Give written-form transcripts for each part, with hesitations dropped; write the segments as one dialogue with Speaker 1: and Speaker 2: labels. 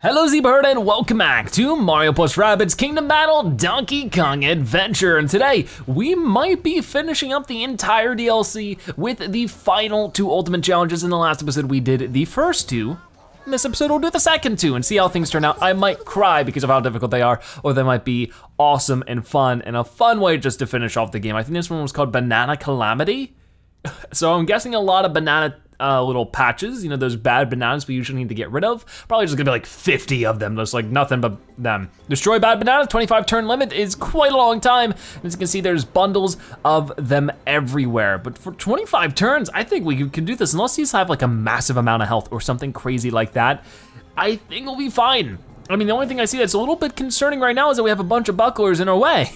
Speaker 1: Hello Zebra and welcome back to Mario plus Rabbids Kingdom Battle Donkey Kong Adventure. And today, we might be finishing up the entire DLC with the final two ultimate challenges. In the last episode, we did the first two. In this episode, we'll do the second two and see how things turn out. I might cry because of how difficult they are, or they might be awesome and fun, and a fun way just to finish off the game. I think this one was called Banana Calamity. So I'm guessing a lot of banana little patches, you know, those bad bananas we usually need to get rid of. Probably just gonna be like 50 of them, there's like nothing but them. Destroy bad bananas, 25 turn limit is quite a long time. As you can see, there's bundles of them everywhere. But for 25 turns, I think we can do this, unless these have like a massive amount of health or something crazy like that. I think we'll be fine. I mean, the only thing I see that's a little bit concerning right now is that we have a bunch of bucklers in our way.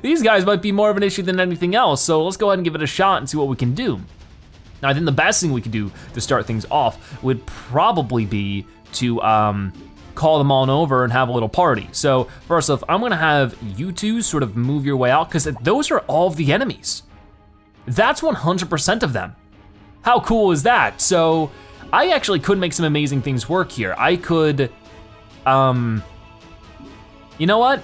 Speaker 1: These guys might be more of an issue than anything else, so let's go ahead and give it a shot and see what we can do. Now, I think the best thing we could do to start things off would probably be to call them on over and have a little party. So first off, I'm gonna have you two sort of move your way out, because those are all of the enemies. That's 100% of them. How cool is that? So I actually could make some amazing things work here. I could, you know what?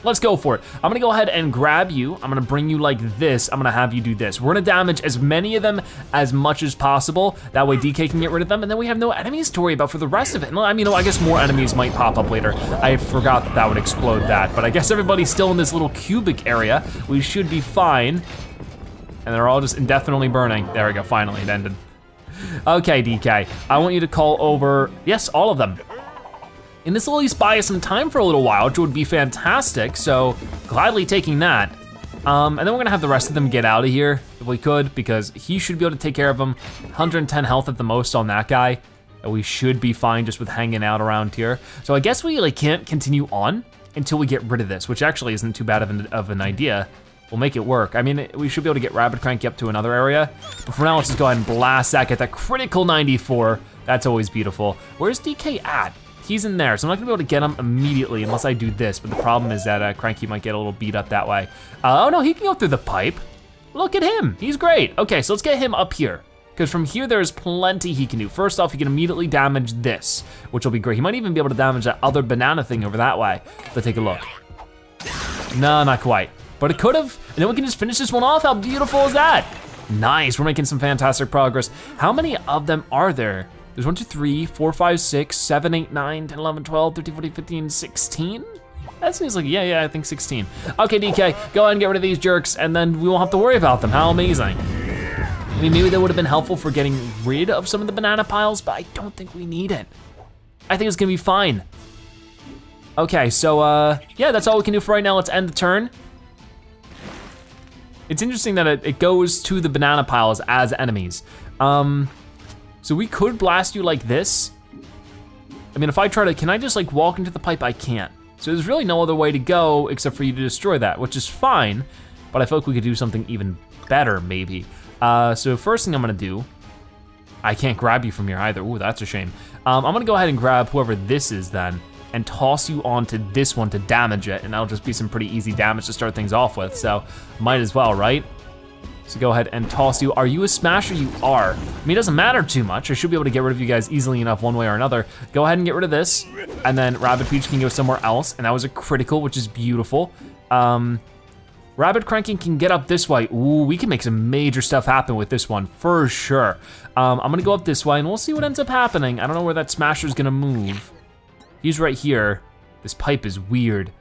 Speaker 1: Let's go for it. I'm gonna go ahead and grab you. I'm gonna bring you like this. I'm gonna have you do this. We're gonna damage as many of them as much as possible. That way DK can get rid of them, and then we have no enemies to worry about for the rest of it. And I mean, I guess more enemies might pop up later. I forgot that that would explode that, but I guess everybody's still in this little cubic area. We should be fine. And they're all just indefinitely burning. There we go, finally it ended. Okay, DK, I want you to call over, yes, all of them. And this will at least buy us some time for a little while, which would be fantastic, so gladly taking that. And then we're gonna have the rest of them get out of here, if we could, because he should be able to take care of them. 110 health at the most on that guy. And we should be fine just with hanging out around here. So I guess we like can't continue on until we get rid of this, which actually isn't too bad of an idea. We'll make it work. I mean, we should be able to get Rabbid Cranky up to another area. But for now, let's just go ahead and blast that, get that critical 94. That's always beautiful. Where's DK at? He's in there, so I'm not gonna be able to get him immediately unless I do this, but the problem is that Cranky might get a little beat up that way. Oh no, he can go through the pipe. Look at him, he's great. Okay, so let's get him up here, because from here there's plenty he can do. First off, he can immediately damage this, which will be great. He might even be able to damage that other banana thing over that way. Let's take a look. No, not quite, but it could have, and then we can just finish this one off. How beautiful is that? Nice, we're making some fantastic progress. How many of them are there? There's 1, 2, 3, 4, 5, 6, 7, 8, 9, 10, 11, 12, 13, 14, 15, 16? That seems like, yeah, I think 16. Okay, DK, go ahead and get rid of these jerks, and then we won't have to worry about them. How amazing. I mean, maybe that would have been helpful for getting rid of some of the banana piles, but I don't think we need it. I think it's gonna be fine. Okay, so yeah, that's all we can do for right now. Let's end the turn. It's interesting that it goes to the banana piles as enemies. So we could blast you like this. I mean, if I try to, can I just like walk into the pipe? I can't. So there's really no other way to go except for you to destroy that, which is fine, but I feel like we could do something even better maybe. So first thing I'm gonna do, I can't grab you from here either. Ooh, that's a shame. I'm gonna go ahead and grab whoever this is then and toss you onto this one to damage it, and that'll just be some pretty easy damage to start things off with, so might as well, right? So go ahead and toss you. Are you a smasher? You are. I mean, it doesn't matter too much. I should be able to get rid of you guys easily enough one way or another. Go ahead and get rid of this, and then Rabbid Peach can go somewhere else, and that was a critical, which is beautiful. Rabbid Cranking can get up this way. Ooh, we can make some major stuff happen with this one, for sure. I'm gonna go up this way, and we'll see what ends up happening. I don't know where that smasher's gonna move. He's right here. This pipe is weird.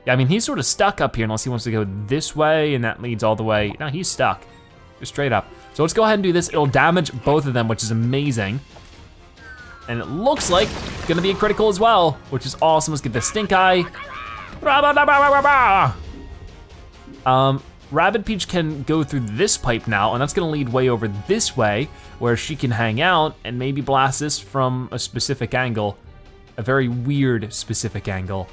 Speaker 1: Yeah, I mean, he's sort of stuck up here unless he wants to go this way, and that leads all the way. No, he's stuck, just straight up. So let's go ahead and do this. It'll damage both of them, which is amazing. And it looks like it's gonna be a critical as well, which is awesome. Let's get the stink eye. Rabbid Peach can go through this pipe now, and that's gonna lead way over this way, where she can hang out and maybe blast this from a specific angle, a very weird specific angle.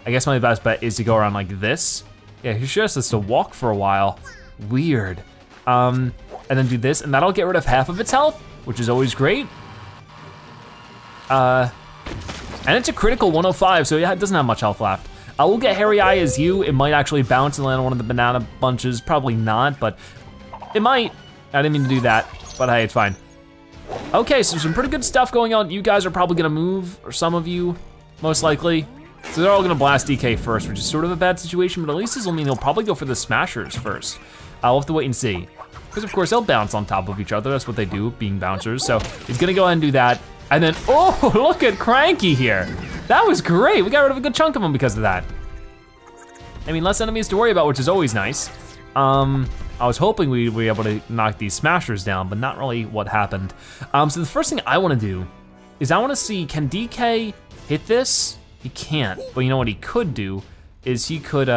Speaker 1: I guess my best bet is to go around like this. Yeah, he just has to walk for a while. Weird. And then do this, and that'll get rid of half of its health, which is always great. And it's a critical 105, so yeah, it doesn't have much health left. We'll get Hairy Eye as you. It might actually bounce and land on one of the banana bunches. Probably not, but it might. I didn't mean to do that, but hey, it's fine. Okay, so some pretty good stuff going on. You guys are probably gonna move, or some of you, most likely. So they're all gonna blast DK first, which is sort of a bad situation, but at least this will mean they'll probably go for the smashers first. I'll have to wait and see. Because of course they'll bounce on top of each other. That's what they do, being bouncers. So he's gonna go ahead and do that. And then, oh, look at Cranky here. That was great. We got rid of a good chunk of them because of that. I mean, less enemies to worry about, which is always nice. I was hoping we'd be able to knock these smashers down, but not really what happened. So the first thing I wanna do is I wanna see, can DK hit this? He can't, but you know what he could do is he could,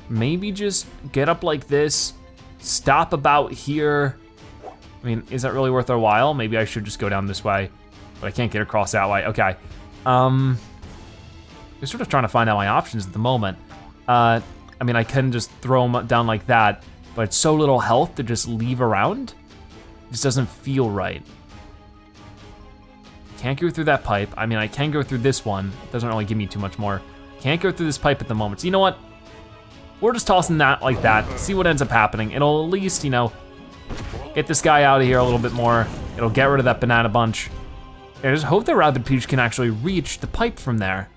Speaker 1: maybe just get up like this, stop about here. I mean, is that really worth our while? Maybe I should just go down this way, but I can't get across that way. Okay. I'm sort of trying to find out my options at the moment. I mean, I can just throw him down like that, but it's so little health to just leave around. It just doesn't feel right. Can't go through that pipe. I mean, I can go through this one. It doesn't really give me too much more. Can't go through this pipe at the moment. So you know what? We're just tossing that like that, see what ends up happening. It'll at least, you know, get this guy out of here a little bit more. It'll get rid of that banana bunch. I just hope that Rabbid Peach can actually reach the pipe from there.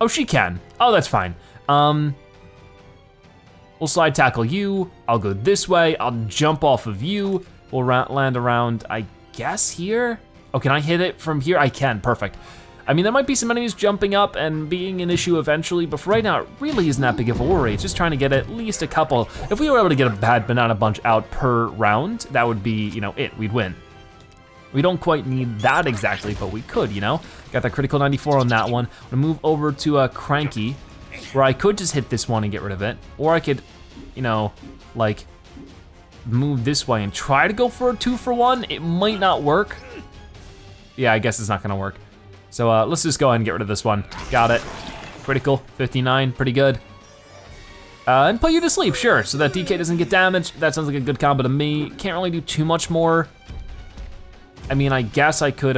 Speaker 1: Oh, she can. Oh, that's fine. We'll slide tackle you. I'll go this way. I'll jump off of you. We'll land around, I guess, here. Oh, can I hit it from here? I can, perfect. I mean, there might be some enemies jumping up and being an issue eventually, but for right now, it really isn't that big of a worry. It's just trying to get at least a couple. If we were able to get a bad banana bunch out per round, that would be, you know, we'd win. We don't quite need that exactly, but we could, you know? Got that critical 94 on that one. I'm gonna move over to Cranky, where I could just hit this one and get rid of it, or I could, you know, like, move this way and try to go for a 2-for-1. It might not work. Yeah, I guess it's not gonna work. So let's just go ahead and get rid of this one. Got it. Critical, 59, pretty good. And put you to sleep, sure, so that DK doesn't get damaged. That sounds like a good combo to me. Can't really do too much more. I mean, I guess I could,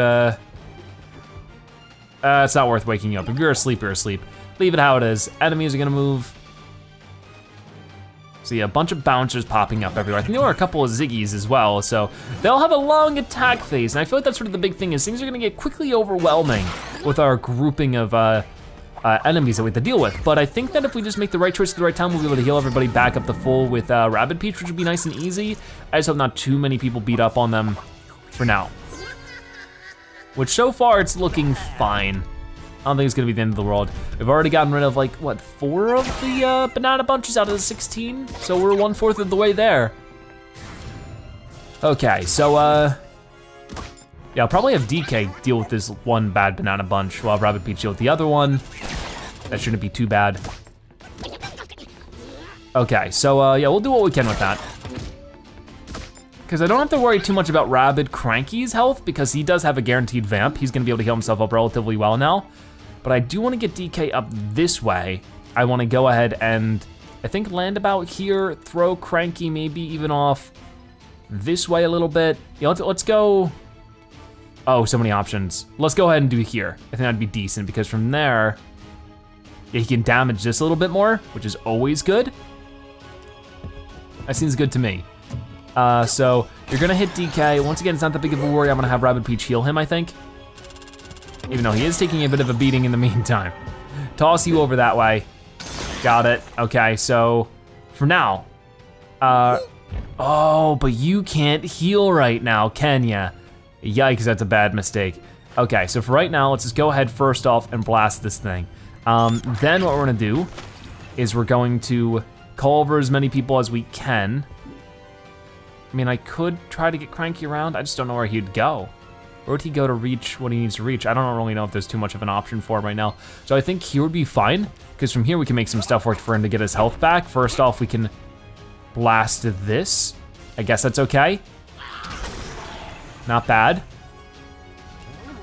Speaker 1: it's not worth waking you up. If you're asleep, you're asleep. Leave it how it is. Enemies are gonna move. See a bunch of bouncers popping up everywhere. I think there were a couple of Ziggies as well, so they'll have a long attack phase, and I feel like that's sort of the big thing is things are gonna get quickly overwhelming with our grouping of enemies that we have to deal with. But I think that if we just make the right choice at the right time, we'll be able to heal everybody back up to full with Rabbid Peach, which would be nice and easy. I just hope not too many people beat up on them for now. Which so far it's looking fine. I don't think it's gonna be the end of the world. We've already gotten rid of like, what, 4 of the banana bunches out of the 16? So we're 1/4 of the way there. Okay, so yeah, I'll probably have DK deal with this one bad banana bunch while Rabbid Peach deal with the other one. That shouldn't be too bad. Okay, so yeah, we'll do what we can with that. Because I don't have to worry too much about Rabbid Cranky's health because he does have a guaranteed vamp. He's gonna be able to heal himself up relatively well now. But I do wanna get DK up this way. I wanna go ahead and, I think land about here, throw Cranky maybe even off this way a little bit. Yeah, let's go, oh, so many options. Let's go ahead and do here. I think that'd be decent because from there, yeah, he can damage this a little bit more, which is always good. That seems good to me. So you're gonna hit DK. Once again, it's not that big of a worry. I'm gonna have Rabbid Peach heal him, I think. Even though he is taking a bit of a beating in the meantime. Toss you over that way. Got it, okay, so for now, oh, but you can't heal right now, can ya? Yikes, that's a bad mistake. Okay, so for right now, let's just go ahead first off and blast this thing. Then what we're gonna do is we're going to call over as many people as we can. I mean, I could try to get Cranky around. I just don't know where he'd go. Where would he go to reach what he needs to reach? I don't really know if there's too much of an option for him right now. So I think here would be fine, because from here we can make some stuff work for him to get his health back. First off, we can blast this. I guess that's okay. Not bad.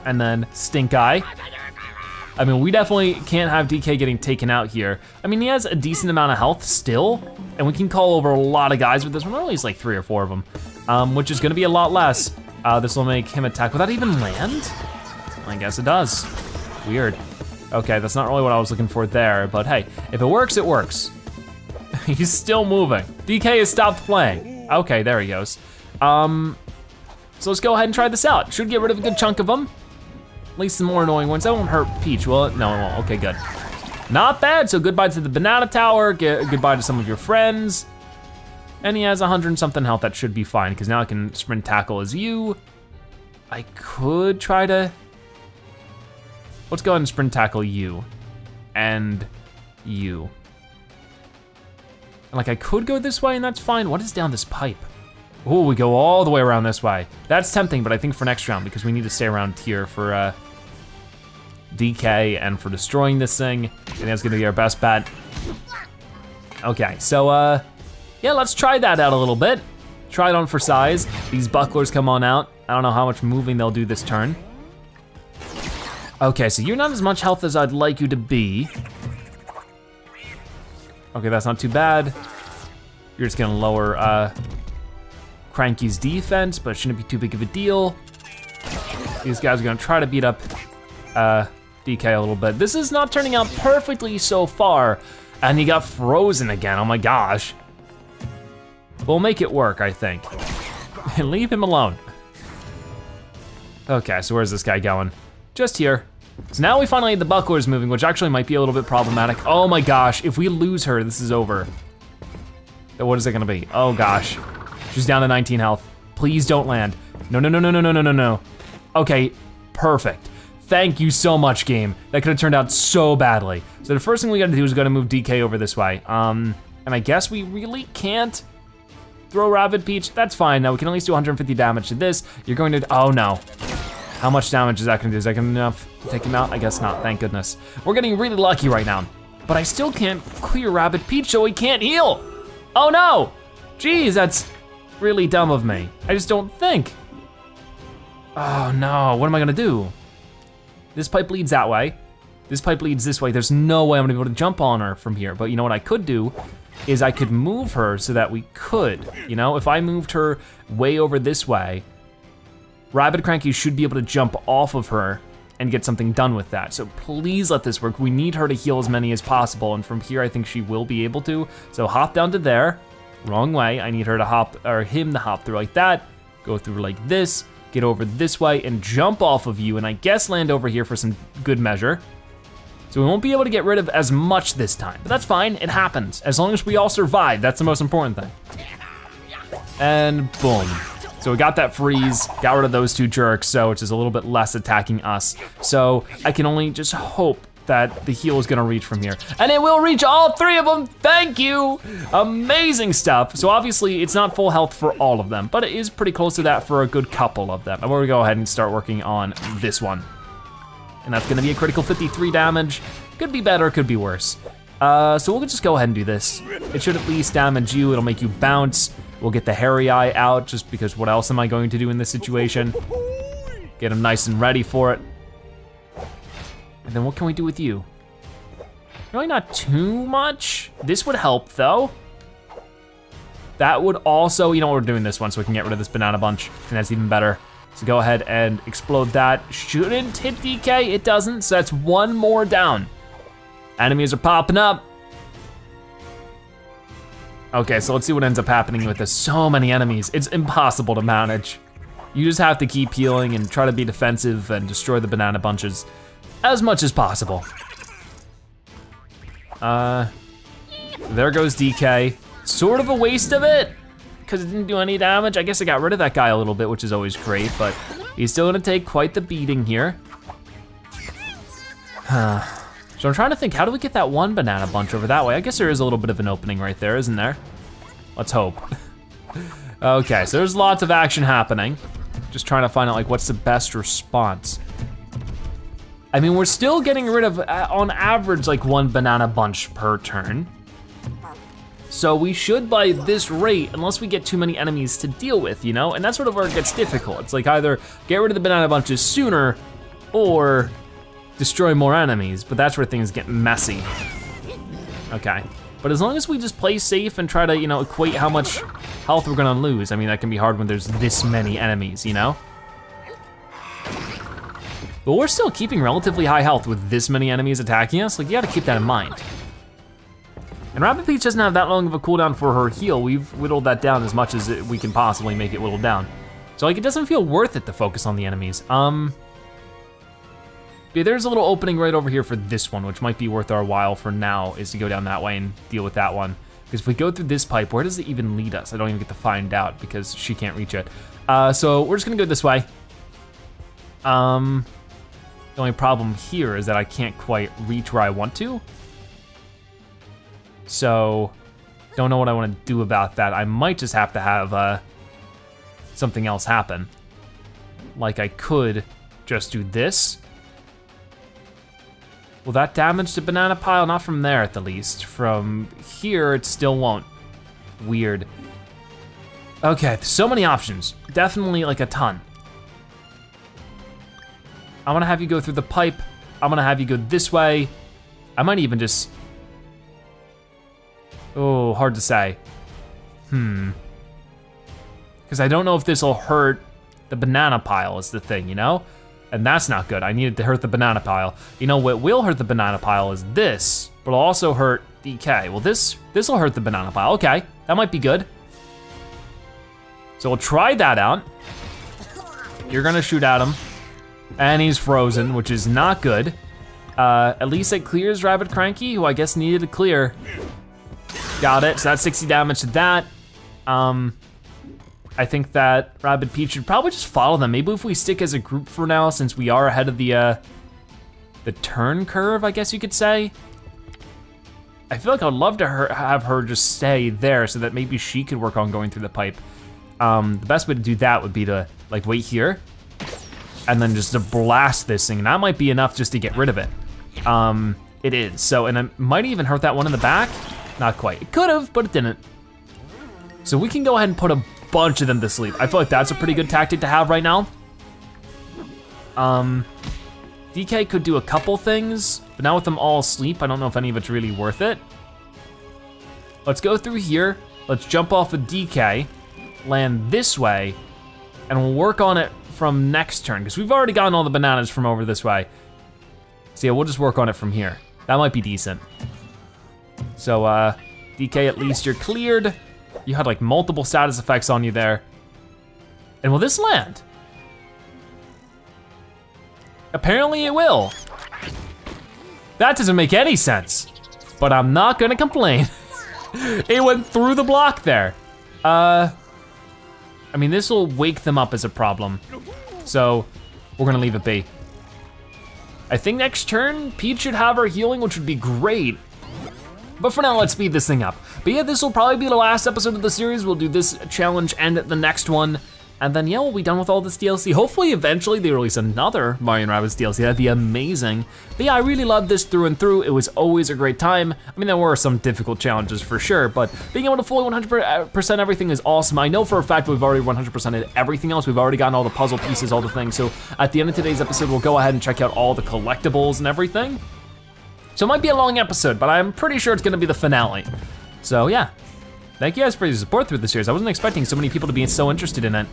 Speaker 1: And then Stink Eye. I mean, we definitely can't have DK getting taken out here. I mean, he has a decent amount of health still, and we can call over a lot of guys with this one, or at least like 3 or 4 of them, which is gonna be a lot less. This will make him attack. Will that even land? I guess it does. Weird. Okay, that's not really what I was looking for there, but hey, if it works, it works. He's still moving. DK has stopped playing. Okay, there he goes. So let's go ahead and try this out. Should get rid of a good chunk of them. At least the more annoying ones. That won't hurt Peach, will it? No, it won't. Okay, good. Not bad. So goodbye to the banana tower. Goodbye to some of your friends. And he has 100 and something health. That should be fine, because now I can sprint tackle as you. I could try to, let's go ahead and sprint tackle you and you. And like I could go this way and that's fine. What is down this pipe? Oh, we go all the way around this way. That's tempting, but I think for next round, because we need to stay around here for DK and for destroying this thing. I think that's gonna be our best bet. Okay, so yeah, let's try that out a little bit. Try it on for size. These bucklers come on out. I don't know how much moving they'll do this turn. Okay, so you're not as much health as I'd like you to be. Okay, that's not too bad. You're just gonna lower Cranky's defense, but it shouldn't be too big of a deal. These guys are gonna try to beat up DK a little bit. This is not turning out perfectly so far, and he got frozen again, oh my gosh. We'll make it work, I think. And leave him alone. Okay, so where's this guy going? Just here. So now we finally have the bucklers moving, which actually might be a little bit problematic. Oh my gosh, if we lose her, this is over. Then what is it gonna be? Oh gosh. She's down to 19 health. Please don't land. No, no, no, no, no, no, no, no, no. Okay, perfect. Thank you so much, game. That could have turned out so badly. So the first thing we gotta do is gotta move DK over this way. And I guess we really can't throw Rabbid Peach. That's fine. Now we can at least do 150 damage to this. You're going to, oh no. How much damage is that gonna do? Is that gonna enough to take him out? I guess not, thank goodness. We're getting really lucky right now. But I still can't clear Rabbid Peach, so he can't heal. Oh no! Geez, that's really dumb of me. I just don't think. Oh no, what am I gonna do? This pipe leads that way. This pipe leads this way. There's no way I'm gonna be able to jump on her from here. But you know what I could do is I could move her so that we could, you know, if I moved her way over this way, Rabbid Cranky should be able to jump off of her and get something done with that. So please let this work. We need her to heal as many as possible, and from here I think she will be able to. So hop down to there, wrong way. I need her to hop, or him to hop through like that, go through like this, get over this way and jump off of you, and I guess land over here for some good measure. So we won't be able to get rid of as much this time, but that's fine, it happens. As long as we all survive, that's the most important thing. And boom. So we got that freeze, got rid of those two jerks, so which is a little bit less attacking us. So I can only just hope that the heal is gonna reach from here. And it will reach all three of them, thank you! Amazing stuff. So obviously it's not full health for all of them, but it is pretty close to that for a good couple of them. I'm gonna go ahead and start working on this one. And that's gonna be a critical 53 damage. Could be better, could be worse. So we'll just go ahead and do this. It should at least damage you, it'll make you bounce. We'll get the hairy eye out, just because what else am I going to do in this situation? Get him nice and ready for it. And then what can we do with you? Really not too much. This would help though. That would also, you know, we're doing this one so we can get rid of this banana bunch, and that's even better. So go ahead and explode that. Shouldn't hit DK, it doesn't, so that's one more down. Enemies are popping up. Okay, so let's see what ends up happening with this. So many enemies, it's impossible to manage. You just have to keep healing and try to be defensive and destroy the banana bunches as much as possible. There goes DK. Sort of a waste of it, because it didn't do any damage. I guess I got rid of that guy a little bit, which is always great, but he's still gonna take quite the beating here. So I'm trying to think, how do we get that one banana bunch over that way? I guess there is a little bit of an opening right there, isn't there? Let's hope. Okay, so there's lots of action happening. Just trying to find out like what's the best response. I mean, we're still getting rid of, on average, like one banana bunch per turn. So we should, by this rate, unless we get too many enemies to deal with, you know? And that's sort of where it gets difficult. It's like either get rid of the banana bunches sooner or destroy more enemies, but that's where things get messy. Okay, but as long as we just play safe and try to, you know, equate how much health we're gonna lose. I mean, that can be hard when there's this many enemies, you know? But we're still keeping relatively high health with this many enemies attacking us. Like, you gotta keep that in mind. And Rabbid Peach doesn't have that long of a cooldown for her heal. We've whittled that down as much as we can possibly make it whittled down. So like it doesn't feel worth it to focus on the enemies. Yeah, there's a little opening right over here for this one, which might be worth our while for now, is to go down that way and deal with that one. Because if we go through this pipe, where does it even lead us? I don't even get to find out because she can't reach it. So we're just gonna go this way. The only problem here is that I can't quite reach where I want to. So, don't know what I wanna do about that. I might just have to have something else happen. Like I could just do this. Will that damage the banana pile? Not from there at the least. From here, it still won't. Weird. Okay, so many options. Definitely like a ton. I'm gonna have you go through the pipe. I'm gonna have you go this way. I might even just, oh, hard to say. Because I don't know if this'll hurt the banana pile is the thing, you know? And that's not good. I needed to hurt the banana pile. You know what will hurt the banana pile is this, but it'll also hurt DK. Well, this'll hurt the banana pile. Okay, that might be good. So we'll try that out. You're gonna shoot at him. And he's frozen, which is not good. At least it clears Rabbid Cranky, who I guess needed to clear. Got it, so that's 60 damage to that. I think that Rabbid Peach should probably just follow them. Maybe if we stick as a group for now, since we are ahead of the turn curve, I guess you could say. I feel like I'd love to have her just stay there so that maybe she could work on going through the pipe. The best way to do that would be to like wait here and then just to blast this thing. And that might be enough just to get rid of it. It is, so, and it might even hurt that one in the back. Not quite, it could have, but it didn't. So we can go ahead and put a bunch of them to sleep. I feel like that's a pretty good tactic to have right now. DK could do a couple things, but now with them all asleep, I don't know if any of it's really worth it. Let's go through here. Let's jump off of DK, land this way, and we'll work on it from next turn, because we've already gotten all the bananas from over this way. So yeah, we'll just work on it from here. That might be decent. So DK, at least you're cleared. You had like multiple status effects on you there. And will this land? Apparently it will. That doesn't make any sense, but I'm not gonna complain. It went through the block there. I mean, this will wake them up as a problem. So we're gonna leave it be. I think next turn, Peach should have her healing, which would be great. But for now, let's speed this thing up. But yeah, this will probably be the last episode of the series. We'll do this challenge and the next one. And then yeah, we'll be done with all this DLC. Hopefully eventually they release another Mario & Rabbids DLC, that'd be amazing. But yeah, I really loved this through and through. It was always a great time. I mean, there were some difficult challenges for sure, but being able to fully 100% everything is awesome. I know for a fact we've already 100%ed everything else. We've already gotten all the puzzle pieces, all the things. So at the end of today's episode, we'll go ahead and check out all the collectibles and everything. So it might be a long episode, but I'm pretty sure it's gonna be the finale. So yeah, thank you guys for your support through the series. I wasn't expecting so many people to be so interested in it.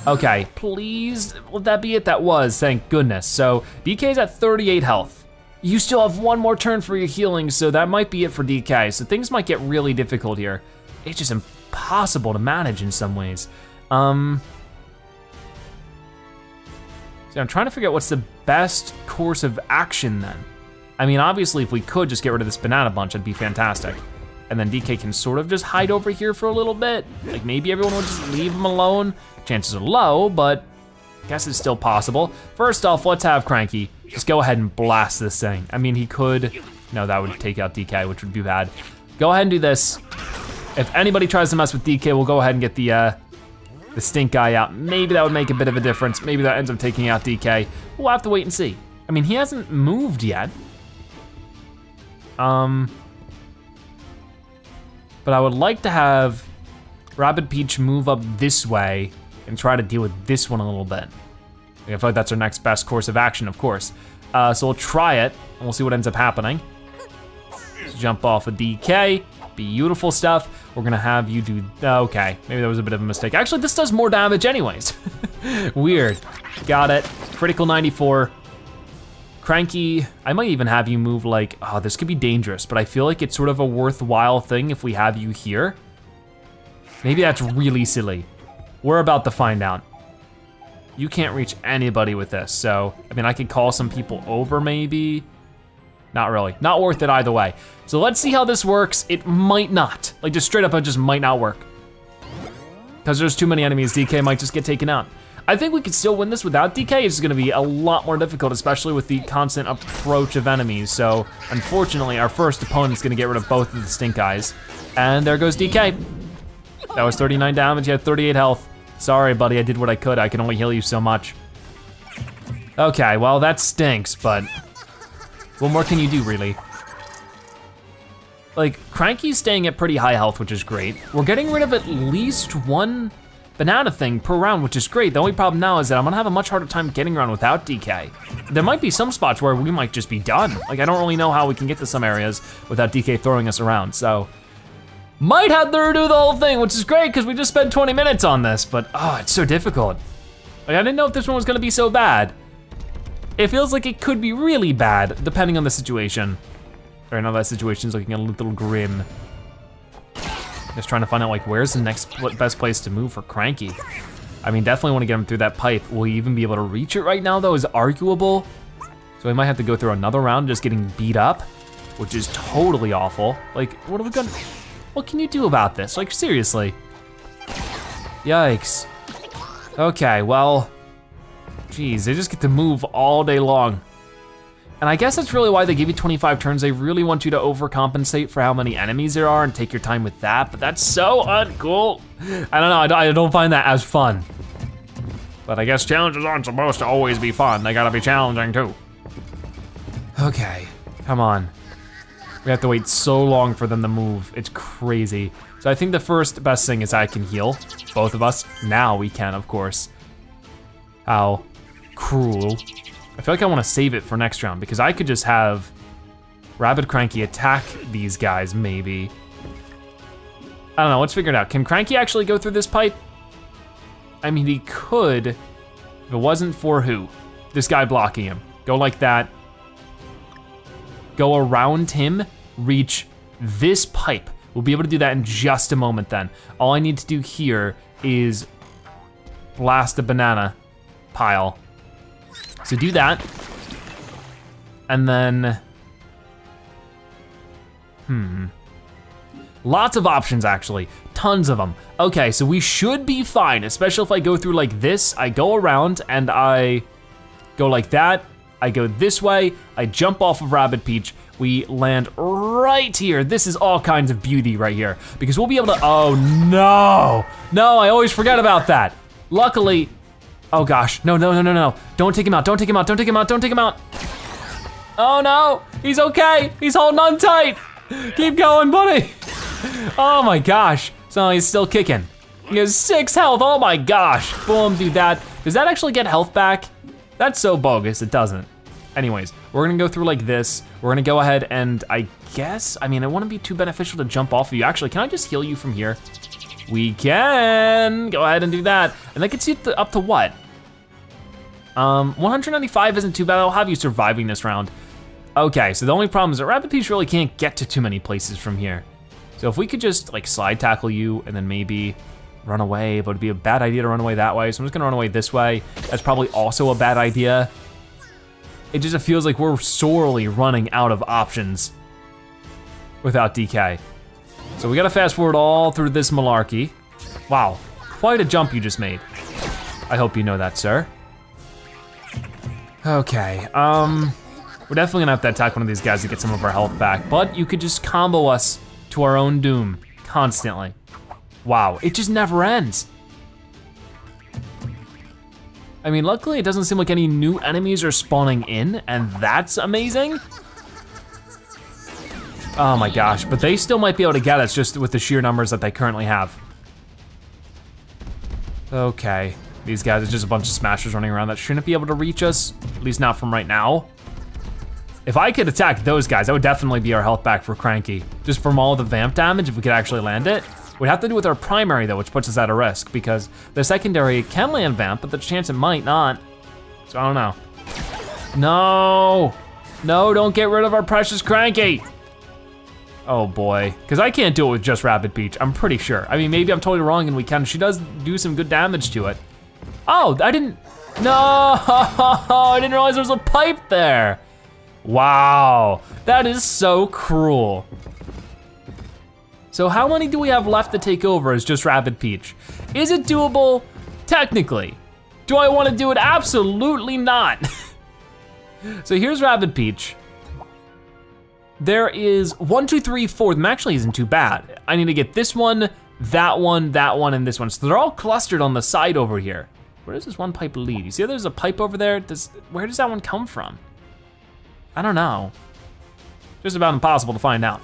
Speaker 1: Okay, please, will that be it? That was, thank goodness. So DK's at 38 health. You still have one more turn for your healing, so that might be it for DK. So things might get really difficult here. It's just impossible to manage in some ways. So I'm trying to figure out what's the best course of action then. I mean, obviously if we could just get rid of this banana bunch, it'd be fantastic. And then DK can sort of just hide over here for a little bit. Like maybe everyone will just leave him alone. Chances are low, but I guess it's still possible. First off, let's have Cranky just go ahead and blast this thing. I mean, he could, no, that would take out DK, which would be bad. Go ahead and do this. If anybody tries to mess with DK, we'll go ahead and get the stink guy out. Maybe that would make a bit of a difference. Maybe that ends up taking out DK. We'll have to wait and see. I mean, he hasn't moved yet. But I would like to have Rabbid Peach move up this way and try to deal with this one a little bit. I feel like that's our next best course of action, of course. So we'll try it and we'll see what ends up happening. Let's jump off of DK, beautiful stuff. We're gonna have you do, okay, maybe that was a bit of a mistake. Actually, this does more damage anyways. Weird, got it, critical 94. Cranky, I might even have you move like, oh, this could be dangerous, but I feel like it's sort of a worthwhile thing if we have you here. Maybe that's really silly. We're about to find out. You can't reach anybody with this, so, I mean, I could call some people over maybe. Not really, not worth it either way. So let's see how this works. It might not, like just straight up, it just might not work. Because there's too many enemies, DK might just get taken out. I think we could still win this without DK. It's gonna be a lot more difficult, especially with the constant approach of enemies. So unfortunately, our first opponent's gonna get rid of both of the stink eyes. And there goes DK. That was 39 damage, he had 38 health. Sorry, buddy, I did what I could. I can only heal you so much. Okay, well, that stinks, but what more can you do, really? Like, Cranky's staying at pretty high health, which is great. We're getting rid of at least one banana thing per round, which is great. The only problem now is that I'm gonna have a much harder time getting around without DK. There might be some spots where we might just be done. Like, I don't really know how we can get to some areas without DK throwing us around, so. Might have to redo the whole thing, which is great because we just spent 20 minutes on this, but oh, it's so difficult. Like, I didn't know if this one was gonna be so bad. It feels like it could be really bad, depending on the situation. Right now that situation's looking a little grim. Just trying to find out like, where's the next best place to move for Cranky? I mean, definitely wanna get him through that pipe. Will he even be able to reach it right now though is arguable. So we might have to go through another round just getting beat up, which is totally awful. Like, what are we gonna, what can you do about this? Like, seriously. Yikes. Okay, well, geez, they just get to move all day long. And I guess that's really why they give you 25 turns. They really want you to overcompensate for how many enemies there are and take your time with that, but that's so uncool. I don't know, I don't find that as fun. But I guess challenges aren't supposed to always be fun. They gotta be challenging too. Okay, come on. We have to wait so long for them to move. It's crazy. So I think the first best thing is I can heal both of us. Now we can, of course. How cruel. I feel like I wanna save it for next round because I could just have Rabbid Cranky attack these guys, maybe. I don't know, let's figure it out. Can Cranky actually go through this pipe? I mean, he could, if it wasn't for who? This guy blocking him. Go like that. Go around him, reach this pipe. We'll be able to do that in just a moment then. All I need to do here is blast a banana pile. So do that. And then, lots of options actually, tons of them. Okay, so we should be fine, especially if I go through like this. I go around and I go like that. I go this way, I jump off of Rabbid Peach, we land right here. This is all kinds of beauty right here because we'll be able to, oh no. No, I always forget about that. Luckily, oh gosh, no. Don't take him out, don't take him out, don't take him out, don't take him out. Oh no, he's okay. He's holding on tight. Keep going, buddy. Oh my gosh, so he's still kicking. He has 6 health, oh my gosh. Boom, do that. Does that actually get health back? That's so bogus, it doesn't. Anyways, we're gonna go through like this. We're gonna go ahead and I guess, I mean, it wouldn't be too beneficial to jump off of you. Actually, can I just heal you from here? We can, go ahead and do that. And that gets you up to what? 195 isn't too bad. I'll have you surviving this round. Okay, so the only problem is that Rabbid Peach really can't get to too many places from here. So if we could just like slide tackle you and then maybe run away, but it'd be a bad idea to run away that way. So I'm just gonna run away this way. That's probably also a bad idea. It just feels like we're sorely running out of options without DK. So we gotta fast forward all through this malarkey. Wow, quite a jump you just made. I hope you know that, sir. Okay, we're definitely gonna have to attack one of these guys to get some of our health back, but you could just combo us to our own doom constantly. Wow, it just never ends. I mean, luckily it doesn't seem like any new enemies are spawning in, and that's amazing. Oh my gosh, but they still might be able to get us just with the sheer numbers that they currently have. Okay, these guys are just a bunch of smashers running around that shouldn't be able to reach us, at least not from right now. If I could attack those guys, that would definitely be our health back for Cranky. Just from all the vamp damage, if we could actually land it. We'd have to do with our primary though, which puts us at a risk because the secondary can land vamp, but the chance it might not. So I don't know. No, don't get rid of our precious Cranky. Oh boy, because I can't do it with just Rabbid Peach, I'm pretty sure. I mean, maybe I'm totally wrong and we can. She does do some good damage to it. Oh, I didn't No, I didn't realize there was a pipe there. Wow, that is so cruel. So how many do we have left to take over as just Rabbid Peach? Is it doable? Technically. Do I wanna do it? Absolutely not. So here's Rabbid Peach. There is 1, 2, 3, 4, them actually isn't too bad. I need to get this one, and this one. So they're all clustered on the side over here. Where does this one pipe lead? You see there's a pipe over there? Where does that one come from? I don't know. Just about impossible to find out.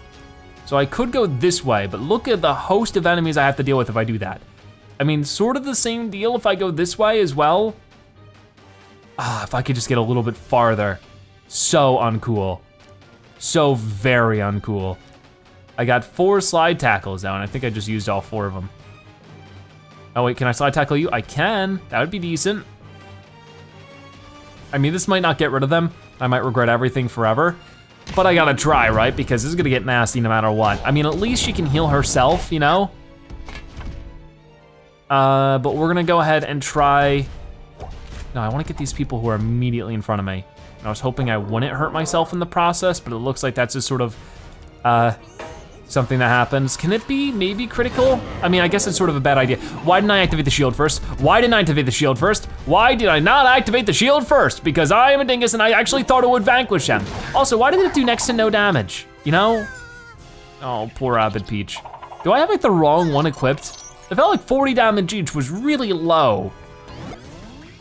Speaker 1: So I could go this way, but look at the host of enemies I have to deal with if I do that. I mean, sort of the same deal if I go this way as well. If I could just get a little bit farther. So uncool. So very uncool. I got 4 slide tackles now, and I think I just used all 4 of them. Oh wait, can I slide tackle you? I can, that would be decent. I mean, this might not get rid of them. I might regret everything forever, but I gotta try, right? Because this is gonna get nasty no matter what. I mean, at least she can heal herself, you know? But we're gonna go ahead and try. No, I wanna get these people who are immediately in front of me. And I was hoping I wouldn't hurt myself in the process, but it looks like that's just sort of something that happens. Can it be maybe critical? I mean, I guess it's sort of a bad idea. Why didn't I activate the shield first? Why didn't I activate the shield first? Why did I not activate the shield first? Because I am a dingus and I actually thought it would vanquish them. Also, why did it do next to no damage? You know? Oh, poor Rabbid Peach. Do I have like the wrong one equipped? I felt like 40 damage each was really low.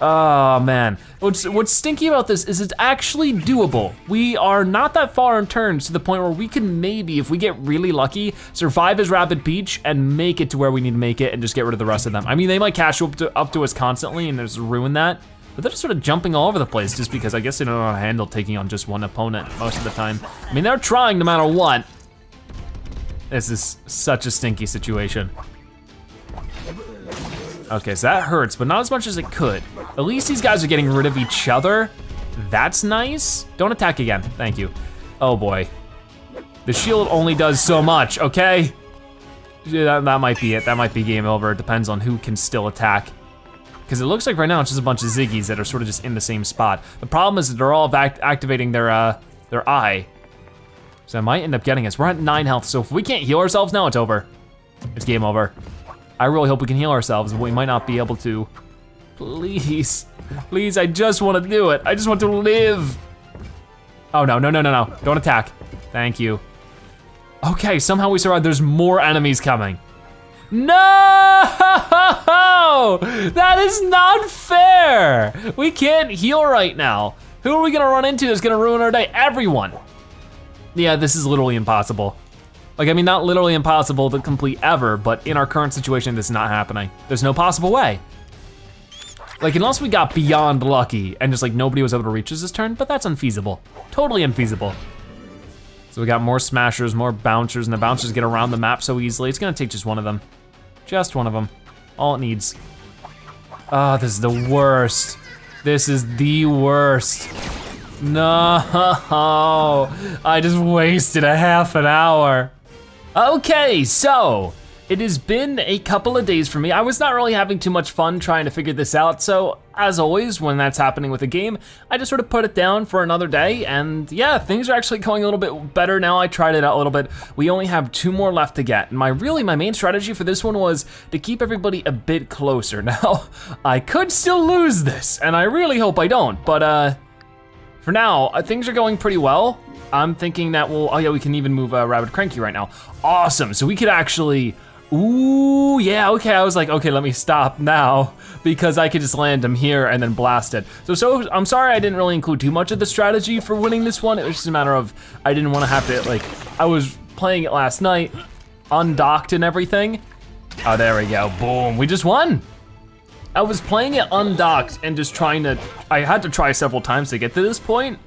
Speaker 1: Oh man, what's stinky about this is it's actually doable. We are not that far in turns to the point where we can maybe, if we get really lucky, survive as Rabbid Peach and make it to where we need to make it and just get rid of the rest of them. I mean, they might catch up to us constantly and just ruin that, but they're just sort of jumping all over the place just because I guess they don't know how to handle taking on just one opponent most of the time. I mean, they're trying no matter what. This is such a stinky situation. Okay, so that hurts, but not as much as it could. At least these guys are getting rid of each other. That's nice. Don't attack again, thank you. Oh boy. The shield only does so much, okay? Yeah, that might be it, that might be game over. It depends on who can still attack. Because it looks like right now it's just a bunch of Ziggies that are sort of just in the same spot. The problem is that they're all activating their eye. So I might end up getting us. We're at 9 health, so if we can't heal ourselves now, it's over. It's game over. I really hope we can heal ourselves, but we might not be able to. Please, please, I just want to do it. I just want to live. Oh no, no, no, no, no, don't attack. Thank you. Okay, somehow we survived. There's more enemies coming. No, that is not fair. We can't heal right now. Who are we gonna run into that's gonna ruin our day? Everyone. Yeah, this is literally impossible. Like, I mean, not literally impossible to complete ever, but in our current situation, this is not happening. There's no possible way. Like, unless we got beyond lucky and just like nobody was able to reach us this turn, but that's unfeasible. Totally unfeasible. So we got more smashers, more bouncers, and the bouncers get around the map so easily. It's gonna take just one of them. Just one of them. All it needs. Oh, this is the worst. This is the worst. No, I just wasted a half an hour. Okay, so it has been a couple of days for me. I was not really having too much fun trying to figure this out, so as always, when that's happening with a game, I just sort of put it down for another day, and yeah, things are actually going a little bit better now. I tried it out a little bit. We only have 2 more left to get, and my main strategy for this one was to keep everybody a bit closer. Now, I could still lose this, and I really hope I don't, but for now, things are going pretty well. I'm thinking that oh yeah, we can even move Rabbid Cranky right now. Awesome, so we could actually, ooh, yeah, okay, I was like, okay, let me stop now because I could just land him here and then blast it. So I'm sorry I didn't really include too much of the strategy for winning this one. It was just a matter of, I didn't wanna have to, like, I was playing it last night, undocked and everything. Oh, there we go, boom, we just won. I was playing it undocked and just I had to try several times to get to this point.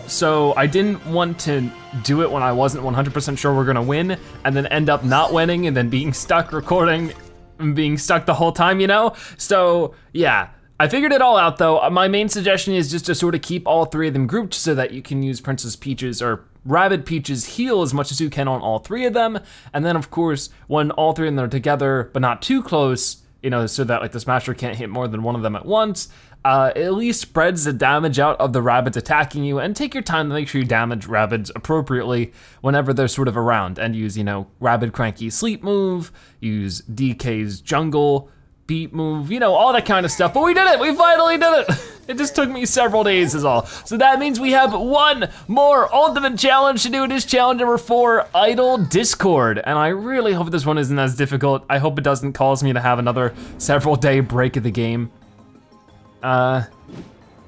Speaker 1: So I didn't want to do it when I wasn't 100% sure we're gonna win and then end up not winning and then being stuck recording and being stuck the whole time, you know? So yeah, I figured it all out though. My main suggestion is just to sort of keep all 3 of them grouped so that you can use Princess Peach's or Rabbid Peach's heal as much as you can on all 3 of them. And then of course, when all 3 of them are together, but not too close, you know, so that like the Smasher can't hit more than one of them at once, at least spreads the damage out of the Rabbids attacking you, and take your time to make sure you damage Rabbids appropriately whenever they're sort of around, and use, you know, Rabbid Cranky's sleep move, use DK's jungle beat move, you know, all that kind of stuff. But we did it, we finally did it. It just took me several days is all. So that means we have one more ultimate challenge to do. It is challenge number 4, Idle Discord. And I really hope this one isn't as difficult. I hope it doesn't cause me to have another several day break of the game.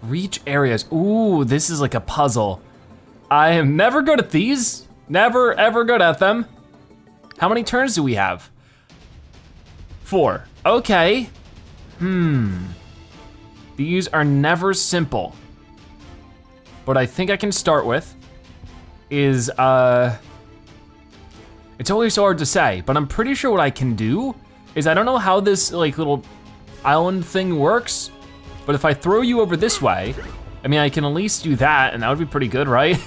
Speaker 1: Reach areas. Ooh, this is like a puzzle. I am never good at these. Never, ever good at them. How many turns do we have? 4, okay. These are never simple. What I think I can start with is, it's always so hard to say, but I'm pretty sure what I can do is, I don't know how this like little island thing works, but if I throw you over this way, I mean, I can at least do that, and that would be pretty good, right?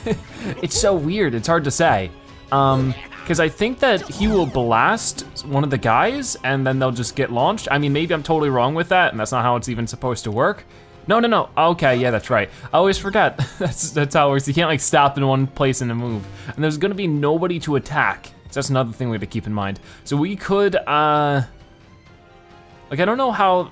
Speaker 1: It's so weird, it's hard to say. Because I think that he will blast one of the guys and then they'll just get launched. I mean, maybe I'm totally wrong with that and that's not how it's even supposed to work. No, okay, yeah, that's right. I always forget, that's how it works. You can't like stop in one place and then move. And there's gonna be nobody to attack. So that's another thing we have to keep in mind. So we could, like, I don't know how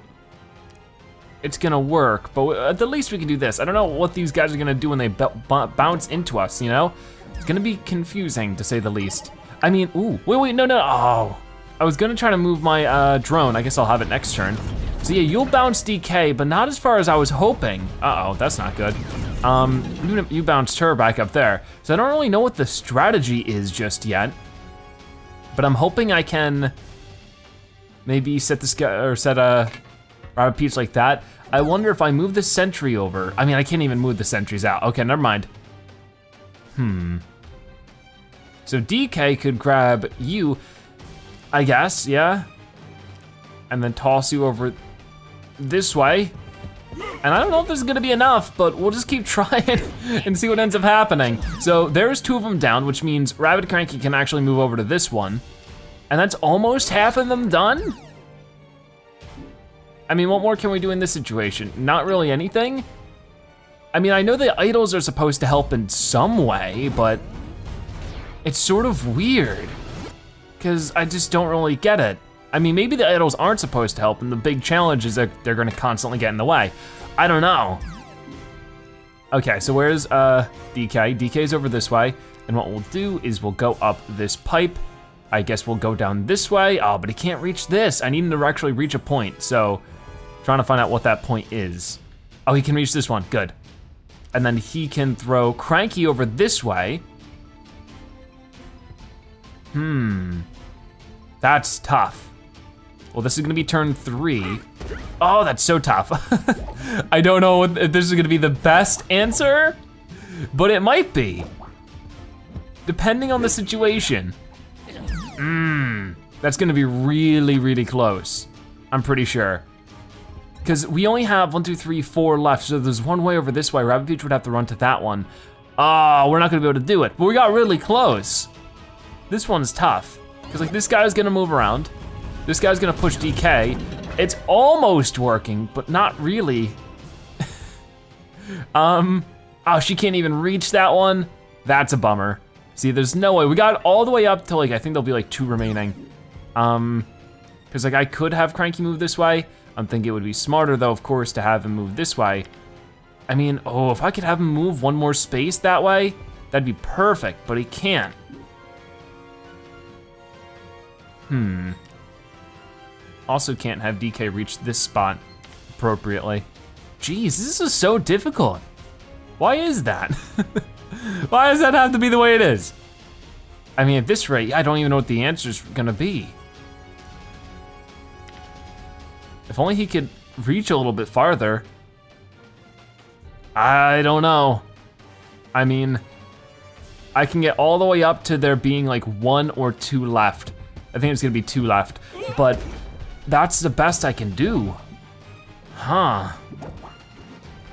Speaker 1: it's gonna work, but at the least we can do this. I don't know what these guys are gonna do when they bounce into us, you know? It's gonna be confusing, to say the least. I mean, ooh, wait, no, oh. I was gonna try to move my drone. I guess I'll have it next turn. So yeah, you'll bounce DK, but not as far as I was hoping. Uh-oh, that's not good. You bounced her back up there. So I don't really know what the strategy is just yet, but I'm hoping I can maybe set this guy, or set a Rabbid Peach like that. I wonder if I move the sentry over. I mean, I can't even move the sentries out. Okay, never mind. So DK could grab you, I guess, yeah? And then toss you over this way. And I don't know if this is gonna be enough, but we'll just keep trying and see what ends up happening. So there's 2 of them down, which means Rabbid Cranky can actually move over to this one. And that's almost half of them done? I mean, what more can we do in this situation? Not really anything. I mean, I know the idols are supposed to help in some way, but it's sort of weird, because I just don't really get it. I mean, maybe the idols aren't supposed to help and the big challenge is that they're gonna constantly get in the way. I don't know. Okay, so where's DK? DK's over this way, and what we'll do is we'll go up this pipe. I guess we'll go down this way. Oh, but he can't reach this. I need him to actually reach a point, so trying to find out what that point is. Oh, he can reach this one, good. And then he can throw Cranky over this way. That's tough. Well, this is gonna be turn 3. Oh, that's so tough. I don't know if this is gonna be the best answer, but it might be, depending on the situation. That's gonna be really, really close, I'm pretty sure. Because we only have 1, 2, 3, 4 left, so there's one way over this way. Rabbid Peach would have to run to that one. Oh, we're not gonna be able to do it, but we got really close. This one's tough, because like this guy's gonna move around. This guy's gonna push DK. It's almost working, but not really. Oh, she can't even reach that one. That's a bummer. See, there's no way. We got all the way up to like, I think there'll be like 2 remaining. Because like I could have Cranky move this way. I'm thinking it would be smarter though, of course, to have him move this way. I mean, oh, if I could have him move 1 more space that way, that'd be perfect, but he can't. Also can't have DK reach this spot appropriately. Jeez, this is so difficult. Why is that? Why does that have to be the way it is? I mean, at this rate, I don't even know what the answer's gonna be. If only he could reach a little bit farther. I don't know. I mean, I can get all the way up to there being like 1 or 2 left. I think it's gonna be 2 left, but that's the best I can do. Huh.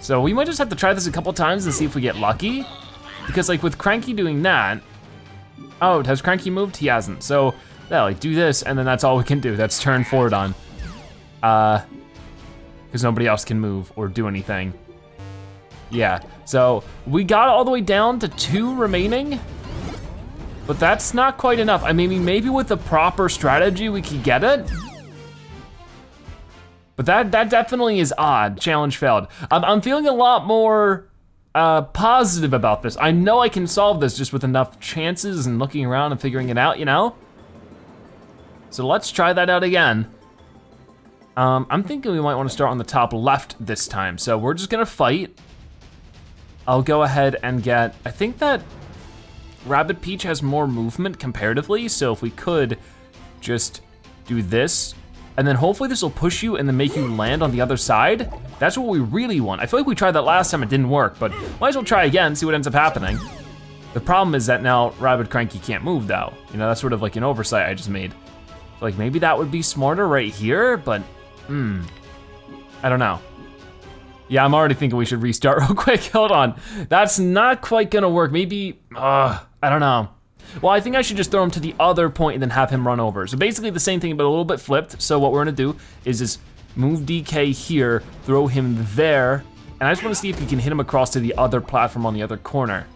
Speaker 1: So we might just have to try this a couple times and see if we get lucky. Because like with Cranky doing that, oh, has Cranky moved? He hasn't. So yeah, like do this and then that's all we can do. That's turn 4 done. because nobody else can move or do anything. Yeah, so we got all the way down to 2 remaining, but that's not quite enough. I mean, maybe with the proper strategy we could get it. But that definitely is odd. Challenge failed. I'm feeling a lot more positive about this. I know I can solve this just with enough chances and looking around and figuring it out, you know? So let's try that out again. I'm thinking we might want to start on the top left this time. So we're just gonna fight. I'll go ahead and get, I think that Rabbid Peach has more movement comparatively, so if we could just do this, and then hopefully this will push you and then make you land on the other side. That's what we really want. I feel like we tried that last time, it didn't work, but might as well try again, see what ends up happening. The problem is that now Rabbid Cranky can't move though. You know, that's sort of like an oversight I just made. Like maybe that would be smarter right here, but I don't know. Yeah, I'm already thinking we should restart real quick, hold on. That's not quite gonna work, maybe, I don't know. Well, I think I should just throw him to the other point and then have him run over. So basically the same thing, but a little bit flipped. So what we're gonna do is just move DK here, throw him there, and I just wanna see if he can hit him across to the other platform on the other corner.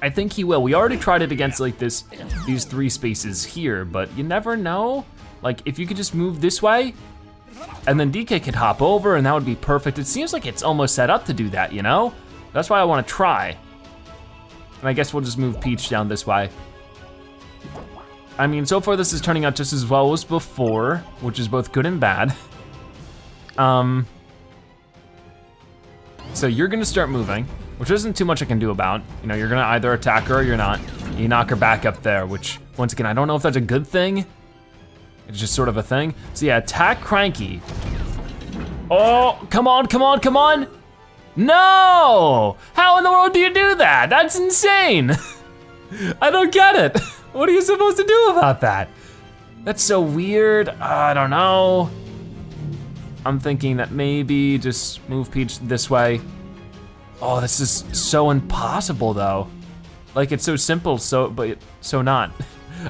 Speaker 1: I think he will. We already tried it against like these 3 spaces here, but you never know. Like if you could just move this way, and then DK could hop over and that would be perfect. It seems like it's almost set up to do that, you know? That's why I wanna try. And I guess we'll just move Peach down this way. I mean, so far this is turning out just as well as before, which is both good and bad. So you're gonna start moving, which isn't too much I can do about. You know, you're gonna either attack her or you're not. You knock her back up there, which once again, I don't know if that's a good thing. It's just sort of a thing. So yeah, attack Cranky. Oh, come on, come on, come on. No! How in the world do you do that? That's insane. I don't get it. What are you supposed to do about that? That's so weird. I don't know. I'm thinking that maybe just move Peach this way. Oh, this is so impossible though. Like it's so simple, but so not.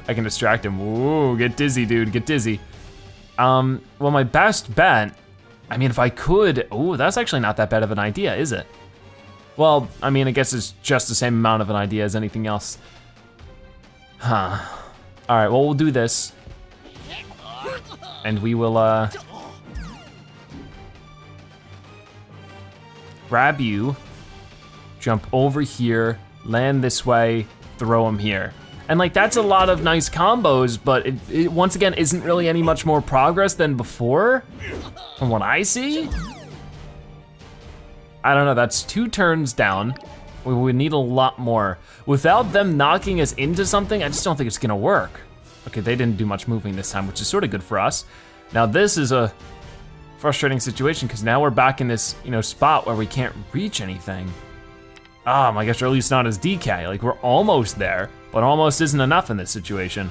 Speaker 1: I can distract him. Ooh, get dizzy, dude, get dizzy. Well, my best bet, I mean, if I could, ooh, that's actually not that bad of an idea, is it? Well, I mean, I guess it's just the same amount of an idea as anything else. Huh. All right, well, we'll do this. And we will, grab you, jump over here, land this way, throw him here. And like, that's a lot of nice combos, but it once again, isn't really any much more progress than before, from what I see. I don't know, that's 2 turns down. We would need a lot more. Without them knocking us into something, I just don't think it's gonna work. Okay, they didn't do much moving this time, which is sort of good for us. Now this is a frustrating situation, because now we're back in this, you know, spot where we can't reach anything. Oh my gosh, or at least not as DK. Like, we're almost there, but almost isn't enough in this situation.